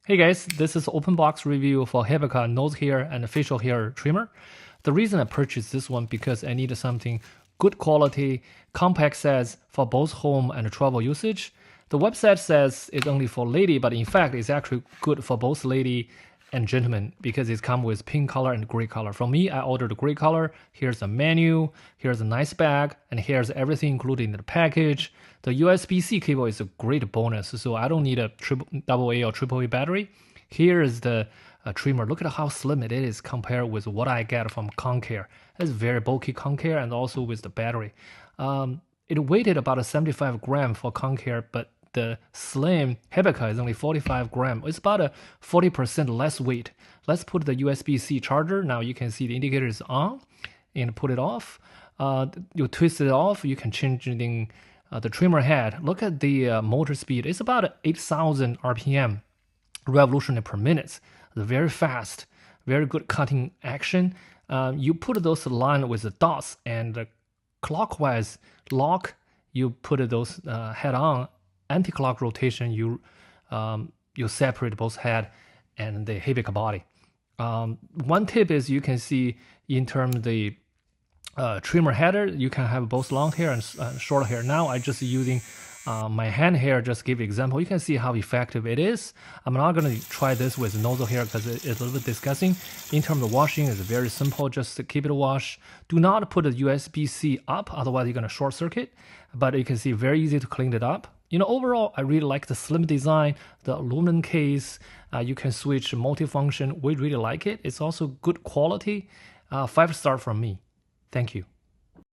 Hey guys, this is open box review for Hibika nose hair and facial hair trimmer. The reason I purchased this one because I needed something good quality, compact size for both home and travel usage. The website says it's only for lady, but in fact it's actually good for both lady and gentlemen because it comes with pink color and gray color. For me, I ordered the gray color. Here's the menu, here's a nice bag, and here's everything included in the package. The USB-C cable is a great bonus, so I don't need a AA or AAA battery. Here is the trimmer. Look at how slim it is compared with what I get from Concare. It's very bulky Concare and also with the battery. It weighted about a 75 gram for Concare, but the slim Hibika is only 45 gram. It's about a 40% less weight. Let's put the USB-C charger. Now you can see the indicator is on and put it off. You twist it off. You can change the trimmer head. Look at the motor speed. It's about 8,000 RPM, revolution per minute. It's very fast, very good cutting action. You put those line with the dots and clockwise lock. You put those head on. Anti-clock rotation, you separate both head and the Hibika body. One tip is you can see in terms of the trimmer header, you can have both long hair and short hair. Now I just using my hand hair, just give example. You can see how effective it is. I'm not going to try this with nozzle hair because it's a little bit disgusting. In terms of washing, it's very simple. Just keep it wash. Do not put the USB-C up, otherwise you're going to short circuit. But you can see very easy to clean it up. Overall, I really like the slim design, the aluminum case. You can switch multifunction. We really like it. It's also good quality. 5-star from me. Thank you.